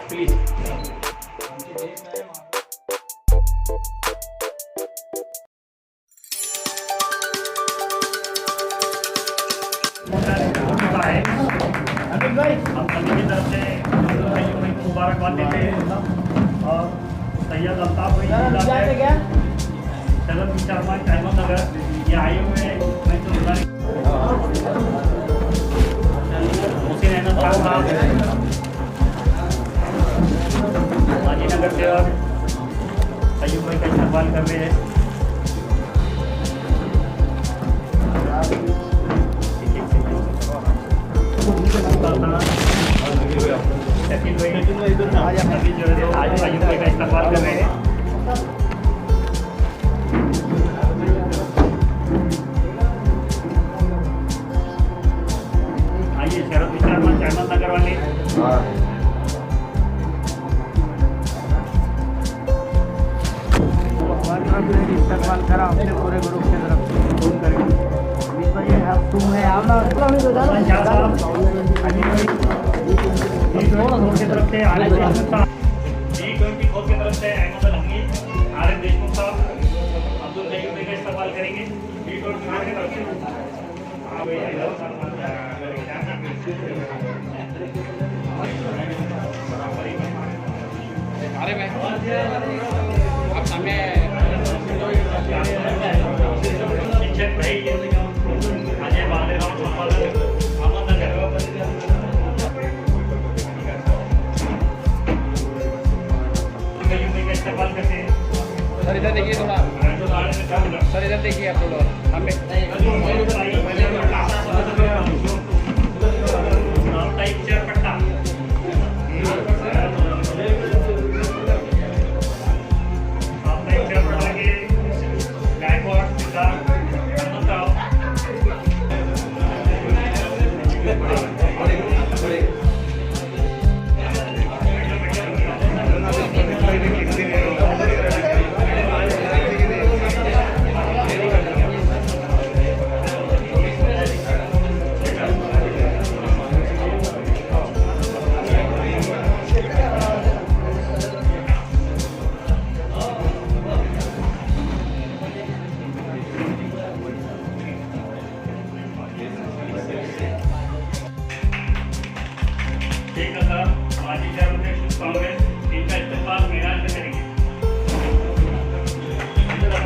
Please मुबारकबाद देते हैं और सैयद अल्ताफ भाई शरद शर्मा अहमद नगर ये आए हुए हैं। मुहसिन अहमद खान साहब हाजीनगर से और सैयद भाई का इस्तेमाल कर रहे हैं। आज सैयद भाई का इस्तेमाल कर रहे हैं। आइए शरद शर्मा अहमद नगर वाले इस्तेमाल करा अपने पूरे ग्रुप की तरफ से फोन करके तुम है आना की तरफ से आरिफ देशमुख साहब की तरफ से अहमद हमीद आरिफ देशमुख साहब अब्दुल कयूम का इस्तेमाल करेंगे की तरफ से। अरे मैं आप सामने शिक्षक भाई अजय बाले राव संपादक अहमद नगर का इस्तेमाल करते हैं। सर इधर देखिए थोड़ा, सर इधर देखिए आप थोड़ा हमें माजी कांग्रेस इनका इस्तेमाल मैदान में करेंगे। थोड़ा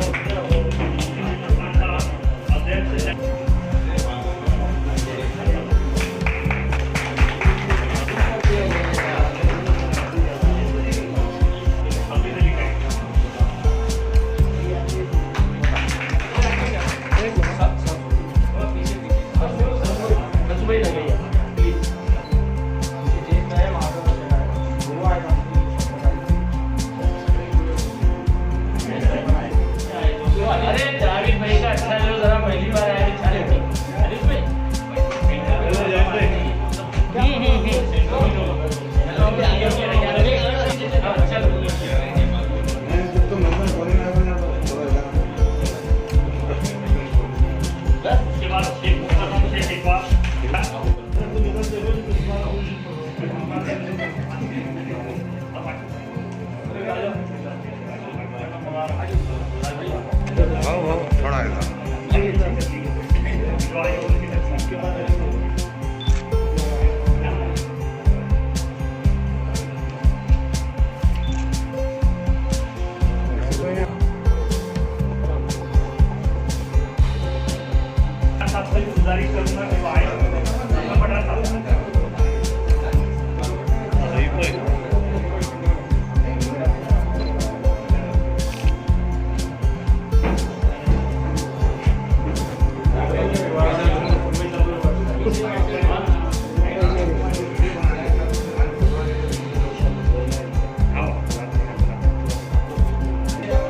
गुजारिश करूंगा कि वो आए पड़ रहा था।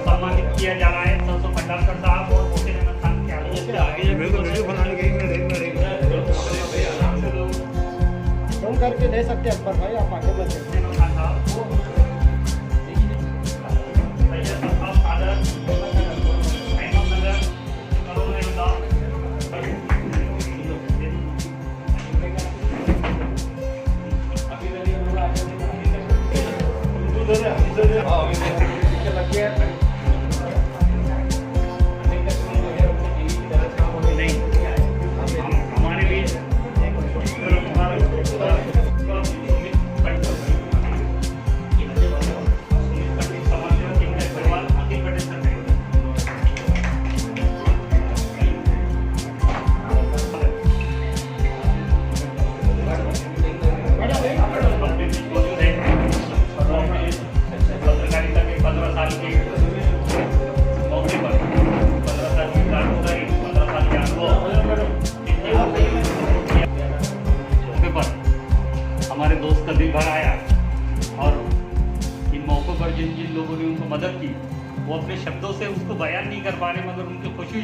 सम्मानित किया जा रहा है संसद भंडारकर साहब और मोहसिन अहमद खान के फोन करके दे सकते हैं अकबर भाई, आप आगे बढ़ सकते हैं। वो अपने शब्दों से उसको बयान नहीं कर पा रहे, मगर उनकी खुशी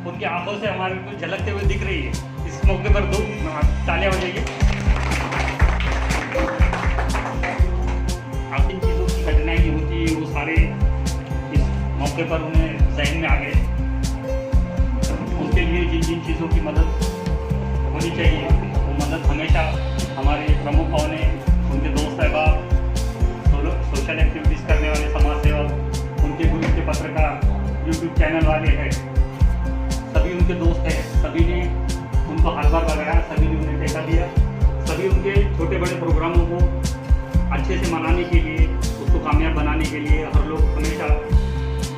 उनकी आंखों से हमारे को झलकते हुए दिख रही है। इस मौके पर 2 तालियां बजाइए। आप इन चीज़ों की घटनाएं जो होती है वो सारे इस मौके पर उन्हें जहन में आ गए। उनके लिए जिन जिन चीज़ों की मदद होनी चाहिए वो मदद हमेशा हमारे प्रमुखों ने, उनके दोस्त अहबाब, सोशल एक्टिविटीज़ करने वाले समाज सेवक, उनके ग्रुप के पत्रकार, यूट्यूब चैनल वाले हैं, सभी उनके दोस्त हैं। सभी ने उनको हाथ-बार लगाया, सभी ने उन्हें टेका दिया। सभी उनके छोटे बड़े प्रोग्रामों को अच्छे से मनाने के लिए, उसको कामयाब बनाने के लिए हर लोग हमेशा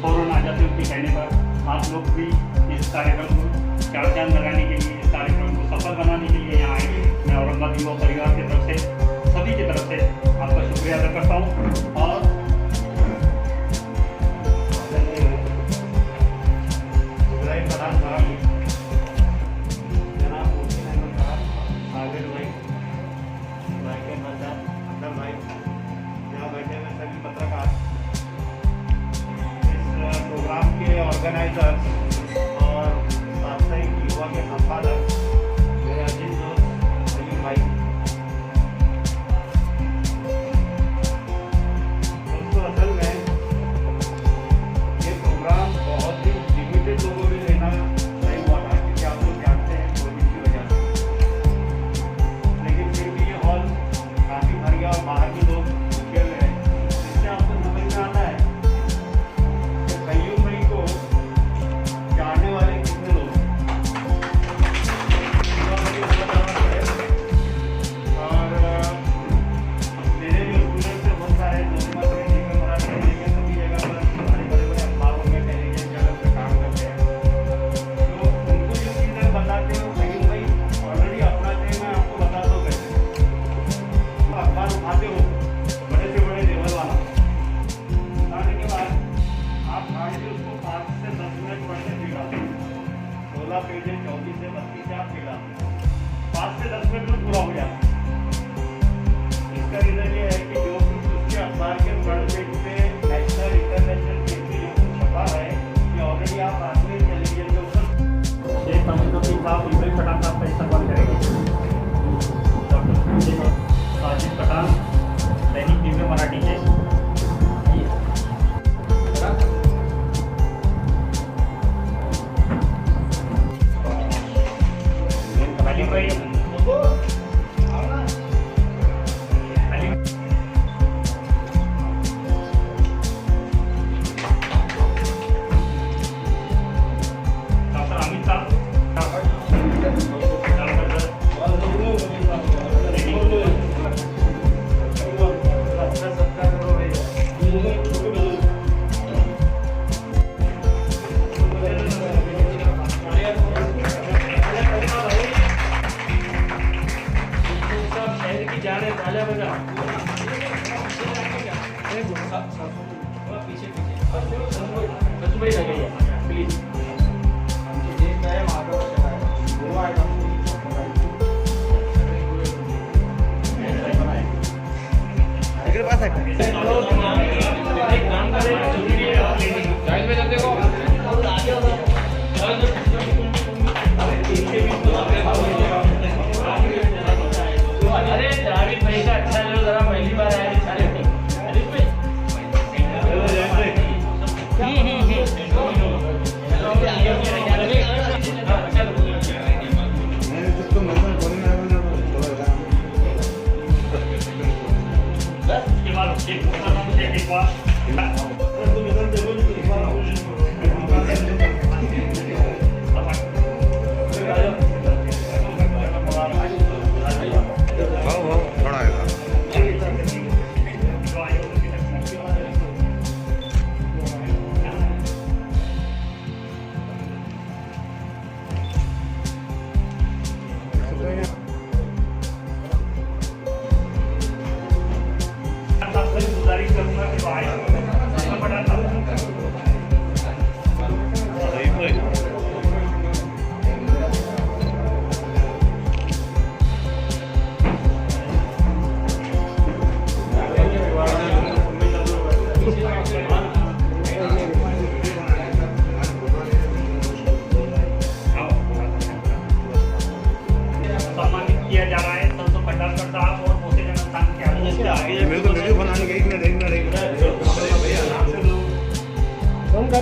फ़ौरन आ जाते हैं उनके कहने पर। आप लोग भी इस कार्यक्रम को चार चांद लगाने के लिए, इस कार्यक्रम को सफल बनाने के लिए यहाँ आएंगे। मैं औरंगाबाद युवा परिवार की तरफ से, सभी की तरफ से आपका शुक्रिया अदा करता हूँ। और प्रधान साहब, जनाब मुफ्ती अहमद साहब, आबिद भाई के मदद, अब्दुल भाई, यहाँ बैठे हुए सभी पत्रकार, इस प्रोग्राम के ऑर्गेनाइजर्स और साप्ताहिक युवा के संपादक मेरे अजीज दोस्त अलीम भाई, दोस्तों असल में ये प्रोग्राम बहुत ही लिमिटेड लोगों ने लेना सही हुआ था, क्योंकि आप लोग जानते हैं कोविड की वजह से, लेकिन फिर भी ये हॉल काफ़ी भर गया और बाहर भी लोग खेल रहे हैं। इससे आपको समझ में आता है कि कईयों मई को जानने वाले कितने लोग हैं। और मेरे जो स्टूडेंट्स हैं बहुत सारे दोस्त लेकिन सभी जगह पर हमारे बड़े बड़े अखबारों में टेलीविजन चैनल पर काम करते हैं, तो उनको जो चीज़ें बताते हैं वो कहीं भाई ऑलरेडी अपनाते हैं। मैं आपको बता दूँ कैसे, तो अखबार उठाते हो बड़े से बड़े लेवल वाला, उठाने के बाद आप हार्डली उसको 5 से 10 मिनट पढ़ने दिखाते हो। 16 पेजें 34 से 32 से आप दिखाते हो, 5 से 10 मिनट में पूरा हो जाता है। इसका रीज़न ये है कि जो कुछ उसके अखबार के फ्रंट पेज पे नेशनल इंटरनेशनल पेज पे जो कुछ छपा है ये ऑलरेडी आप बाद में टेलीविजन के ऊपर शेख अमीनुद्दीन साहब इब्राहिम पठान साहब का इस्तेमाल करेंगे। डॉक्टर साजिद पठान दैनिक दिव्य मराठी के अली भाई, डॉक्टर अमित साहब,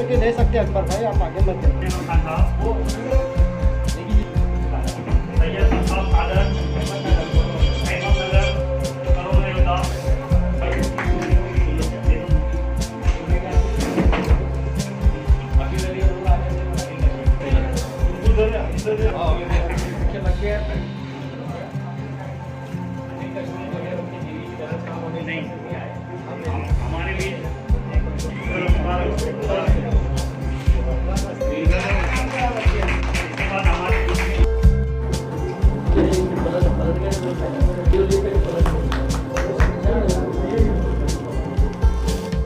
लेके ले सकते हैं अकबर भाई, आप आगे मत जाओ। खान साहब वो सैयद अब्बास खादर, अहमद नगर, करोड़ योद्धा, नहीं हमारे लिए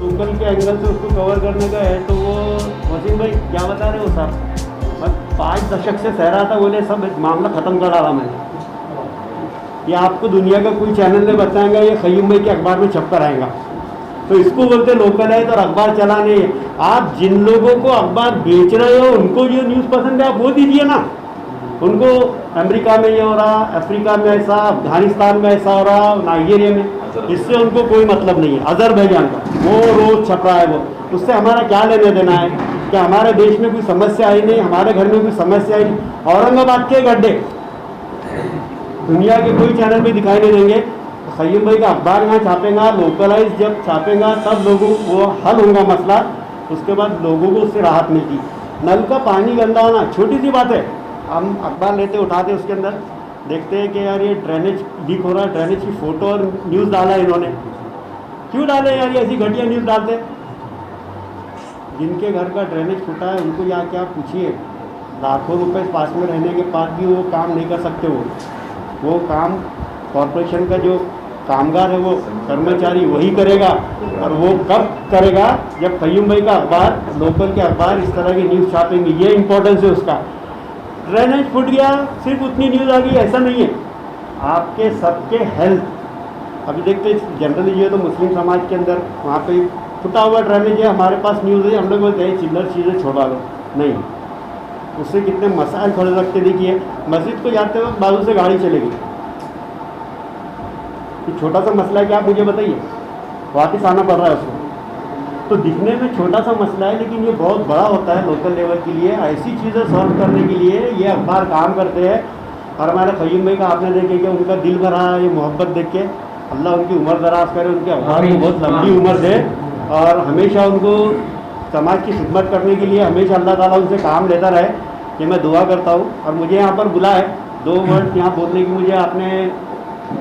लोकल के एंगल से उसको कवर करने का है तो वो वसीम भाई क्या बता रहे हो साहब, मैं 5 दशक से सह रहा था, बोले सब मामला ख़त्म कर डाला मैंने। ये आपको दुनिया का कोई चैनल नहीं बताएगा, ये क़य्यूम भाई के अखबार में छप कर आएगा। तो इसको बोलते लोकलाइज और अखबार चलाने। आप जिन लोगों को अखबार बेच रहे हो उनको जो न्यूज़ पसंद है आप वो दीजिए ना। उनको अमेरिका में ये हो रहा, अफ्रीका में ऐसा, अफगानिस्तान में ऐसा हो रहा, नाइजीरिया में, इससे उनको कोई मतलब नहीं है। अजरबैजान का वो रोज़ छप रहा है, वो उससे हमारा क्या लेने देना है कि हमारे देश में कोई समस्या आई नहीं, हमारे घर में कोई समस्या आई नहीं। औरंगाबाद के गड्ढे दुनिया के कोई चैनल में दिखाई नहीं देंगे। क़य्यूम भाई का अखबार यहाँ छापेगा, लोकलाइज जब छापेगा तब लोगों वो हल होगा मसला, उसके बाद लोगों को उससे राहत मिलती। नल का पानी गंदा होना छोटी सी बात है, हम अखबार लेते उठाते उसके अंदर देखते हैं कि यार ये ड्रेनेज लीक हो रहा है, ड्रेनेज की फ़ोटो और न्यूज़ डाला इन्होंने। क्यों डाले यार, ये ऐसी घटिया न्यूज़ डालते। जिनके घर का ड्रेनेज फूटा है उनको या क्या पूछिए, लाखों रुपए पास में रहने के बाद भी वो काम नहीं कर सकते। वो काम कॉरपोरेशन का जो कामगार है, वो कर्मचारी वही करेगा। और वो कब करेगा, जब क़य्यूम भाई का अखबार, लोकल के अखबार इस तरह की न्यूज़ छापेंगे। ये इंपॉर्टेंस है उसका। ड्रेनेज फूट गया सिर्फ उतनी न्यूज़ आ गई, ऐसा नहीं है। आपके सबके हेल्थ, अभी देखते जनरली जो है तो मुस्लिम समाज के अंदर वहाँ पे फुटा हुआ ड्रेनेज है, हमारे पास न्यूज़ है, हम लोग बोलते हैं चिल्लर चीज़ें छोड़ा दो। नहीं, उससे कितने मसाइल खड़े रखते। देखिए मस्जिद को जाते वक्त बाजू से गाड़ी चलेगी, छोटा सा मसला है कि आप मुझे बताइए, वापस आना पड़ रहा है उसको। तो दिखने में छोटा सा मसला है लेकिन ये बहुत बड़ा होता है लोकल लेवल के लिए। ऐसी चीज़ें सॉल्व करने के लिए ये अखबार काम करते हैं। और हमारे क़य्यूम भाई का आपने देखे कि उनका दिल भरा, ये मोहब्बत देख के अल्लाह उनकी उम्र दराज करे, उनके अखबार को बहुत लंबी उम्र दे और हमेशा उनको समाज की खिदमत करने के लिए हमेशा अल्लाह ताला उनसे काम लेता रहे, ये मैं दुआ करता हूँ। और मुझे यहाँ पर बुलाए, 2 वर्ड यहाँ बोलने की मुझे आपने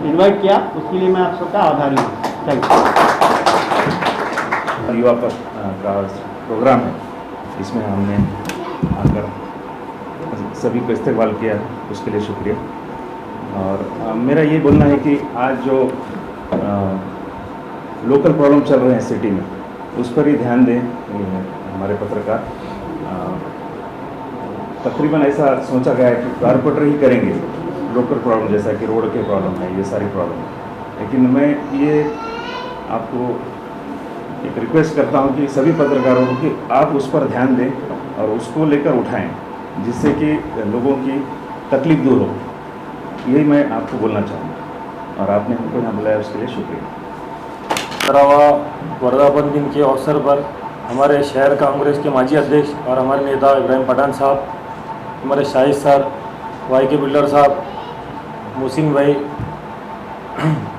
इनवाइट किया, उसके लिए मैं आप सबका आभारी हूँ। Thank you. युवा पर का प्रोग्राम है, इसमें हमने आकर सभी को इस्तेमाल किया, उसके लिए शुक्रिया। और मेरा ये बोलना है कि आज जो लोकल प्रॉब्लम चल रहे हैं सिटी में, उस पर ही ध्यान दें। हमारे पत्रकार तकरीबन ऐसा सोचा गया है कि कारपोरेटर ही करेंगे लोकल प्रॉब्लम, जैसा कि रोड के प्रॉब्लम है, ये सारी प्रॉब्लम है। लेकिन मैं ये आपको एक रिक्वेस्ट करता हूँ कि सभी पत्रकारों को कि आप उस पर ध्यान दें और उसको लेकर उठाएं, जिससे कि लोगों की तकलीफ दूर हो। यही मैं आपको बोलना चाहूँगा और आपने हमको यहाँ बुलाया उसके लिए शुक्रिया। 17वां वर्धापन दिन के अवसर पर हमारे शहर कांग्रेस के माजी अध्यक्ष और हमारे नेता इब्राहिम पठान साहब, हमारे शाहिद साहब, वाई के बिल्डर साहब, मुहसिन भाई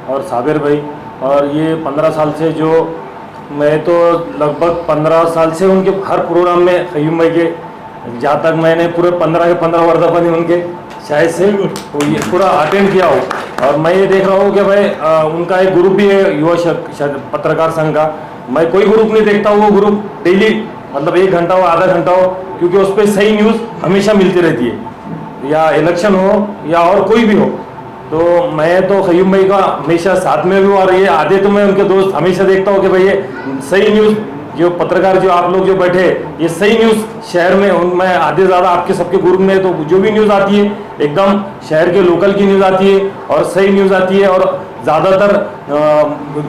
और साबिर भाई, और ये 15 साल से जो मैं तो लगभग 15 साल से उनके हर प्रोग्राम में क़य्यूम भाई के, जहाँ तक मैंने पूरे 15 के 15 वर्धापन उनके शायद से तो ये पूरा अटेंड किया हो। और मैं ये देख रहा हूँ कि भाई उनका एक ग्रुप भी है युवा पत्रकार संघ का। मैं कोई ग्रुप नहीं देखता हूँ, वो ग्रुप डेली मतलब 1 घंटा हो, आधा घंटा हो, क्योंकि उस पर सही न्यूज़ हमेशा मिलती रहती है, या इलेक्शन हो या और कोई भी हो। तो मैं तो क़य्यूम भाई का हमेशा साथ में भी, और ये आधे तो मैं उनके दोस्त हमेशा देखता हूँ कि भाई ये सही न्यूज़, जो पत्रकार जो आप लोग जो बैठे, ये सही न्यूज़ शहर में उनमें आधे ज़्यादा आपके सबके ग्रुप में तो जो भी न्यूज़ आती है एकदम शहर के लोकल की न्यूज़ आती है और सही न्यूज़ आती है। और ज़्यादातर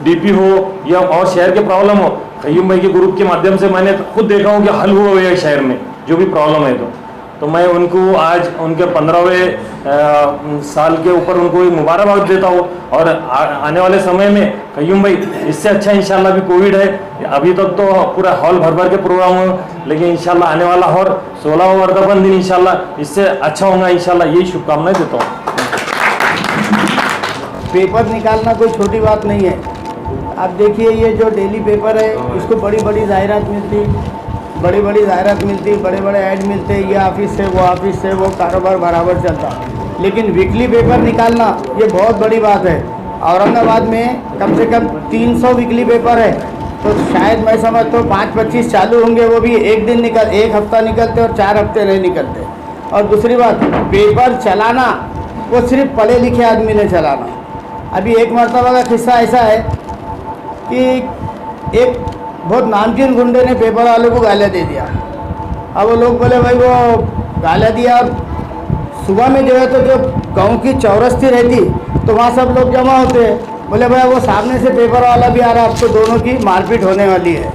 डीपी हो या और शहर के प्रॉब्लम हो, क़य्यूम भाई के ग्रुप के माध्यम से मैंने खुद देखा हूँ कि हल हुआ है शहर में जो भी प्रॉब्लम है। तो मैं उनको आज उनके 15वें साल के ऊपर उनको मुबारकबाद देता हूँ। और आने वाले समय में कयूम भाई इससे अच्छा इंशाल्लाह भी कोविड है, अभी तक तो पूरा हॉल भर भर के प्रोग्राम हो, लेकिन इंशाल्लाह आने वाला और 16वां वर्धापन दिन इंशाल्लाह इससे अच्छा होगा इंशाल्लाह, यही शुभकामनाएं देता हूँ। पेपर निकालना कोई छोटी बात नहीं है। आप देखिए ये जो डेली पेपर है इसको बड़ी बड़ी जाहिरात मिलती, बड़ी बड़ी जाहिरात मिलती, बड़े बड़े ऐड मिलते, ये ऑफिस से वो ऑफिस से वो, कारोबार बराबर चलता। लेकिन वीकली पेपर निकालना ये बहुत बड़ी बात है। औरंगाबाद में कम से कम 300 वीकली पेपर है, तो शायद मैं समझता हूँ 5-25 चालू होंगे, वो भी एक हफ्ता निकलते और 4 हफ्ते नहीं निकलते। और दूसरी बात, पेपर चलाना वो सिर्फ पढ़े लिखे आदमी ने चलाना। अभी एक मरतबा का किस्सा ऐसा है कि एक बहुत नामचीन गुंडे ने पेपर वालों को गालियाँ दे दिया। अब वो लोग बोले भाई वो गालियाँ दिया, सुबह में जो है तो जो गांव की चौरस्ती रहती तो वहाँ सब लोग जमा होते हैं। बोले भाई वो सामने से पेपर वाला भी आ रहा है, अब तो दोनों की मारपीट होने वाली है।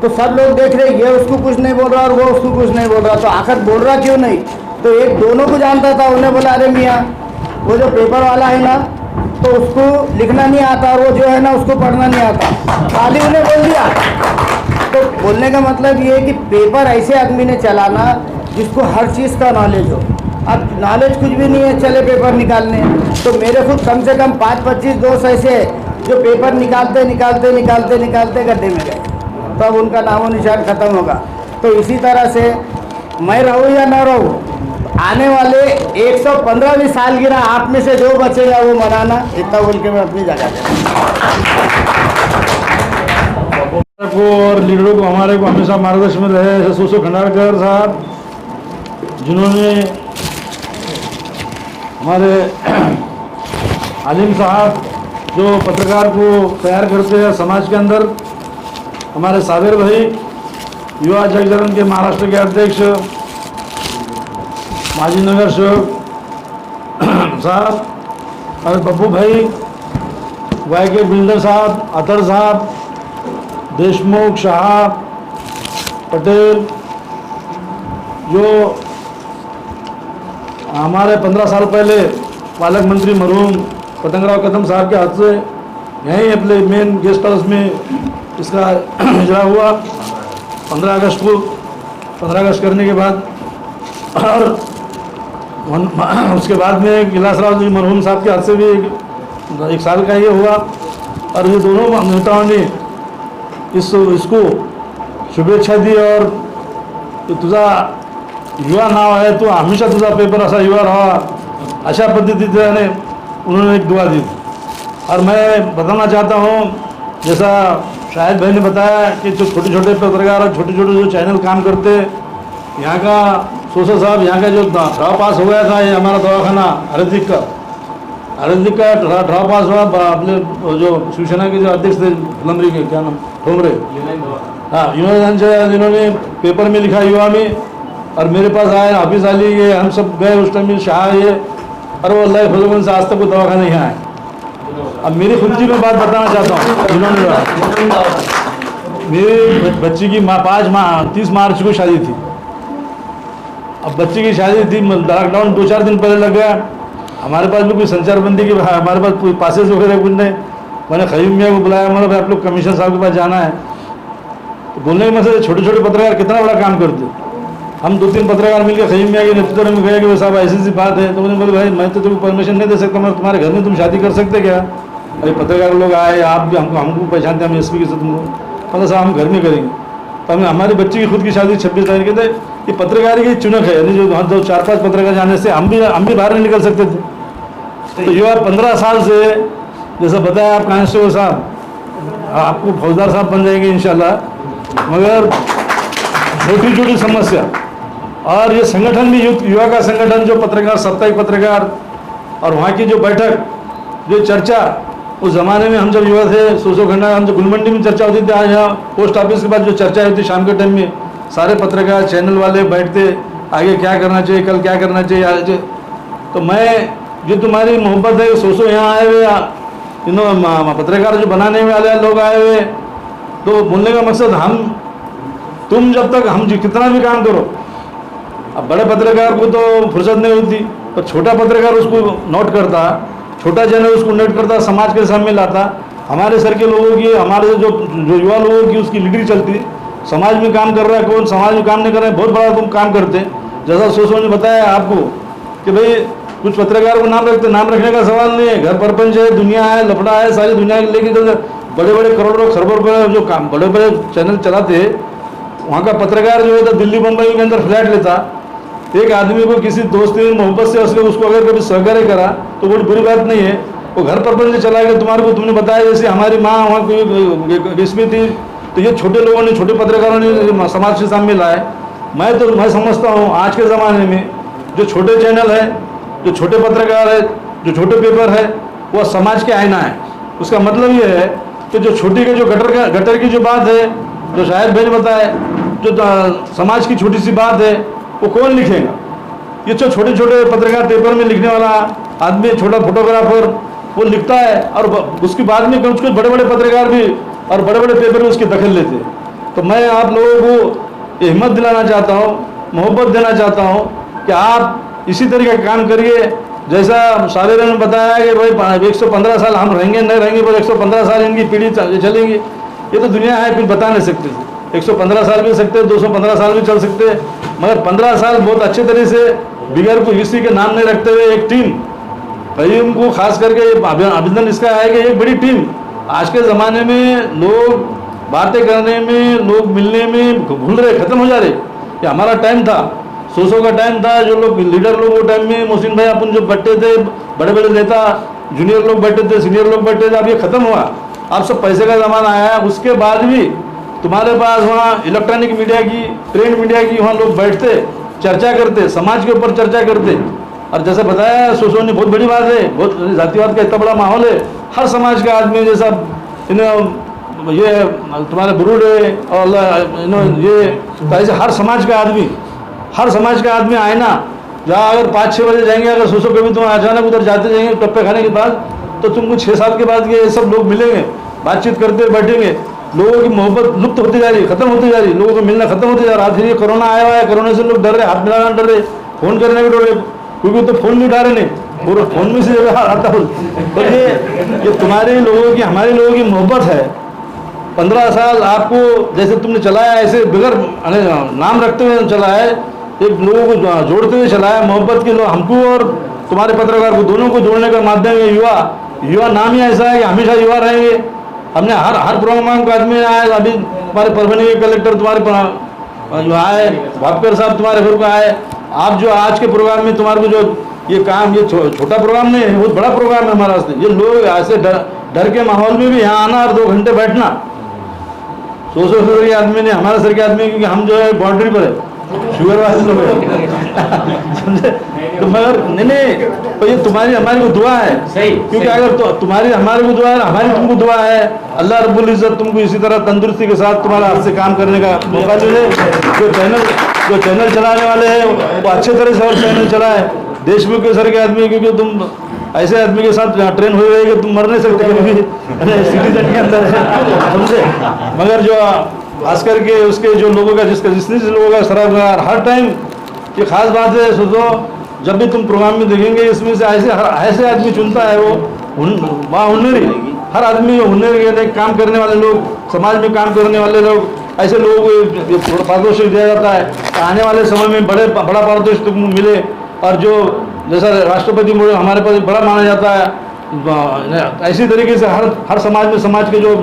तो सब लोग देख रहे, ये उसको कुछ नहीं बोल रहा और वो उसको कुछ नहीं बोल रहा, तो आखिर बोल रहा क्यों नहीं? तो एक दोनों को जानता था, उन्हें बोला अरे मियाँ वो जो पेपर वाला है ना तो उसको लिखना नहीं आता और वो जो है ना उसको पढ़ना नहीं आता, खाली उन्हें बोल दिया। तो बोलने का मतलब ये है कि पेपर ऐसे आदमी ने चलाना जिसको हर चीज़ का नॉलेज हो। अब नॉलेज कुछ भी नहीं है, चले पेपर निकालने। तो मेरे खुद कम से कम 5-25 दोस्त ऐसे हैं जो पेपर निकालते निकालते निकालते निकालते गड्ढे में गए, तो अब उनका नामो निशान ख़त्म होगा। तो इसी तरह से मैं रहूँ या ना रहूँ, आने वाले 115वीं सालगिरह आप में से जो बचेगा वो मनाना, इतना बोल के मैं अपनी जगह को और लीडरों को हमारे को हमेशा मार्गदर्शन में रहे, जैसे सोसो खंडारकर साहब जिन्होंने हमारे आलिम साहब जो पत्रकार को तैयार करते हैं समाज के अंदर, हमारे साबिर भाई युवा जगजनन के महाराष्ट्र के अध्यक्ष माजी नगर सेवक साहब और बब्बू भाई, वाईके बिल्डर साहब, अतर साहब, देशमुख, शाह, पटेल, जो हमारे 15 साल पहले पालक मंत्री मरहूम पतंगराव कदम साहब के हाथ से यहीं अपने मेन गेस्ट हाउस में इसका इजरा हुआ 15 अगस्त को। 15 अगस्त करने के बाद और उसके बाद में गिलासराव जी मरहूम साहब के हाथ से भी एक साल का ये हुआ। और ये दोनों नेताओं ने इसको शुभेच्छा दी और तुझा युवा नाव आहे, तो हमेशा तुझा पेपर असा युवा रहा, अशा पद्धतीने उन्होंने एक दुआ दी। और मैं बताना चाहता हूँ, जैसा शाहिद भाई ने बताया कि जो छोटे छोटे पत्रकार और छोटे छोटे जो चैनल काम करते, यहाँ का सोसो साहब, यहाँ का जो ड्रा पास हो गया था, ये हमारा दवाखाना हरदिक का ड्रा पास हुआ। अपने जो शिवसेना के जो अध्यक्ष थे लमरी के, क्या नाम, ठोमरे, हाँ, यूनाइटेड से जिन्होंने पेपर में लिखा युवा में, और मेरे पास आए हाफिज अली, ये हम सब गए उस टाइम में, शाह ये, और वो अल्लाह फजल से आज तक वो दवाखाना यहाँ आए। अब मेरी खुद की मैं बात बताना चाहता हूँ, जिन्होंने मेरे बच्ची की 30 मार्च को शादी थी। अब बच्ची की शादी थी, लॉकडाउन 2-4 दिन पहले लग गया, हमारे पास भी कोई संचार बंदी की, हमारे पास कोई पासेस वगैरह कुछ नहीं। मैंने खयूम मियाँ को बुलाया, मैंने भाई आप लोग कमिश्नर साहब के पास जाना है। तो बोलने के मतलब छोटे छोटे पत्रकार कितना बड़ा काम करते। हम 2-3 पत्रकार मिलकर खयूम मियाँ के नेतृत्व में गए कि वो साहब ऐसी बात है। तो मैंने बोले भाई मैं तो तुमको परमिशन नहीं दे सकता, मैं तुम्हारे घर में तुम शादी कर सकते क्या? अरे पत्रकार लोग आए, आप भी हमको पहचानते, हम एसपी के साथ तुमको, मतलब साहब हम घर में करेंगे। तो हमें हमारी बच्ची की खुद की शादी 26 तारीख के थे। ये पत्रकार की चुनक है, यानी जो 4-5 पत्रकार जाने से हम भी बाहर नहीं निकल सकते थे। तो युवा 15 साल से, जैसा बताया आप कांस्टेबल साहब, आपको फौजदार साहब बन जाएंगे इंशाल्लाह, मगर छोटी छोटी समस्या। और ये संगठन भी युवा का संगठन, जो पत्रकार, साप्ताहिक पत्रकार, और वहाँ की जो बैठक, जो चर्चा, उस ज़माने में हम जब युवा थे, सोसो खंडा, हम जो गुलमंडी में चर्चा होती थी, आज यहाँ पोस्ट ऑफिस के बाद जो चर्चा होती शाम के टाइम में, सारे पत्रकार चैनल वाले बैठते, आगे क्या करना चाहिए, कल क्या करना चाहिए, आज। तो मैं, जो तुम्हारी मोहब्बत है, सोसो यहाँ आए हुए, पत्रकार जो बनाने वाले लोग आए हुए, तो बोलने का मकसद, तुम जब तक हम कितना भी काम करो, अब बड़े पत्रकार को तो फुर्सत नहीं होती, पर छोटा पत्रकार उसको नोट करता, छोटा चैनल उसको नोट करता, समाज के सामने लाता। हमारे सर के लोगों की, हमारे जो युवा लोगों की उसकी लीडरी चलती, समाज में काम कर रहा है कौन, समाज में काम नहीं कर रहा है, बहुत बड़ा तुम काम करते। जैसा सोचो ने बताया आपको कि भाई कुछ पत्रकार को नाम रखते, नाम रखने का सवाल नहीं है, घर परपंच है, दुनिया है, लफड़ा है, सारी दुनिया लेके बड़े बड़े करोड़ों खरबों रुपये जो काम बड़े बड़े चैनल चलाते, वहाँ का पत्रकार जो है तो दिल्ली मुंबई के अंदर फ्लैट लेता। एक आदमी को किसी दोस्ती मोहब्बत से उसको अगर कभी सहकार्य करा तो कोई बुरी बात नहीं है, वो घर परपंच से चलाएगा। तुम्हारे को तुमने बताया जैसे हमारी माँ वहाँ कोई इसमें थी, तो ये छोटे लोगों ने, छोटे पत्रकारों ने समाज के सामने लाए। मैं समझता हूँ आज के ज़माने में जो छोटे चैनल है, जो छोटे पत्रकार है, जो छोटे पेपर है, वो समाज के आईना है। उसका मतलब ये है कि जो छोटी के जो गटर की जो बात है, जो शायद भाई बताए, जो समाज की छोटी सी बात है, वो कौन लिखेगा? ये जो छोटे छोटे पत्रकार पेपर में लिखने वाला आदमी, छोटा फोटोग्राफर, वो लिखता है और उसके बाद में कुछ बड़े बड़े पत्रकार भी और बड़े बड़े पेपर में उसकी दखल लेते हैं। तो मैं आप लोगों को हिम्मत दिलाना चाहता हूँ, मोहब्बत देना चाहता हूँ कि आप इसी तरीके का काम करिए। जैसा सालेर ने बताया कि भाई 115 साल हम रहेंगे नहीं रहेंगे, पर 115 साल इनकी पीढ़ी चलेंगी, ये तो दुनिया है, कुछ बता नहीं सकते। 115 साल भी सकते, 215 साल भी चल सकते, मगर 15 साल बहुत अच्छे तरह से बिगड़ को किसी के नाम नहीं रखते हुए एक टीम, भाई उनको खास करके अभिनंदन इसका है कि एक बड़ी टीम। आज के ज़माने में लोग बातें करने में, लोग मिलने में भूल रहे, ख़त्म हो जा रहे। ये हमारा टाइम था, 100 का टाइम था, जो लोग लीडर लोग वो टाइम में मोहसिन भाई अपन जो बैठते थे, बड़े बड़े नेता, जूनियर लोग बैठे थे, सीनियर लोग बैठे थे, अब ये ख़त्म हुआ। अब सब पैसे का ज़माना आया। उसके बाद भी तुम्हारे पास वहाँ इलेक्ट्रॉनिक मीडिया की, प्रिंट मीडिया की, वहाँ लोग बैठते, चर्चा करते, समाज के ऊपर चर्चा करते। और जैसे बताया सोचो ने, बहुत बड़ी बात है, बहुत जातिवाद का इतना बड़ा माहौल है, हर समाज का आदमी जैसा ये तुम्हारे बुरुड़े और ये ऐसे हर समाज का आदमी आए ना। जहाँ अगर 5-6 बजे जाएंगे, अगर सोचो कभी तुम अचानक उधर जाते जाएंगे टप्पे खाने के बाद, तो तुमको 6 साल के बाद ये सब लोग मिलेंगे, बातचीत करते बैठेंगे। लोगों की मोहब्बत लुप्त होती जा रही, खत्म होती जा रही, लोगों को मिलना खत्म होते जा रहा। फिर ये कोरोना आया हुआ है, कोरोना से लोग डर रहे, हाथ मिलाना डर रहे, फोन करने भी डर रहे, क्योंकि तो फोन नहीं उठा रहे नहीं, पूरा फोन में से आता हूँ। तो ये तुम्हारे लोगों की, हमारे लोगों की मोहब्बत है। 15 साल आपको जैसे तुमने चलाया, ऐसे बगैर नाम रखते हुए चलाया, एक लोगों को जोड़ते हुए चलाया, मोहब्बत के लोग हमको और तुम्हारे पत्रकार को दोनों को जोड़ने का माध्यम है युवा नाम ही ऐसा है कि हमेशा युवा रहेंगे। हमने हर प्रोग्राम का आदमी आए, अभी तुम्हारे परभनी के कलेक्टर तुम्हारे जो आए, भापकर साहब तुम्हारे घर को आए। आप जो आज के प्रोग्राम में तुम्हारे को जो ये काम, ये छोटा प्रोग्राम नहीं है, बहुत बड़ा प्रोग्राम है हमारा। ये लोग ऐसे डर के माहौल में भी यहाँ आना और 2 घंटे बैठना, 100 के आदमी ने, हमारे सर के आदमी, क्योंकि हम जो है बाउंड्री पर है, शुगर वाले लोग समझे। तो मगर नहीं, तो ये तुम्हारी हमारी को दुआ है, सही, क्योंकि अगर तो तुम्हारी हमारे को दुआ है, हमारी तुमको दुआ है, अल्लाह रब्बुल इज्जत तुमको इसी तरह तंदुरुस्ती के साथ तुम्हारा हाथ से काम करने का मौका दे। जो चैनल चलाने वाले हैं वो अच्छे तरह से और चैनल चलाए। देशमुख के सर के आदमी, क्योंकि तुम ऐसे आदमी के साथ ट्रेन हुए हुए कि तुम मर नहीं सकते कभी भी, सिटीजन के अंदर है, समझे। मगर जो खास करके उसके जो लोगों का, जिस लोगों का शराबगार हर टाइम, ये खास बात है। सोचो जब भी तुम प्रोग्राम में देखेंगे, इसमें से ऐसे आदमी चुनता है वो वहाँ हुनरी, हर आदमी हुनर के काम करने वाले लोग, समाज में काम करने वाले लोग, ऐसे लोगों को पारितोषिक दिया जाता है। आने वाले समय में बड़ा पारितोषिक तुमको मिले। और जो जैसा राष्ट्रपति हमारे पास बड़ा माना जाता है, ऐसी तरीके से हर समाज में समाज के जो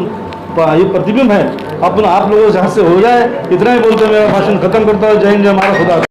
ये प्रतिबिंब है, आप लोगों से हाथ से हो जाए। इतना ही बोलते मैं भाषण खत्म करता हूँ। जय हिंद, जय महाराज, खुदा।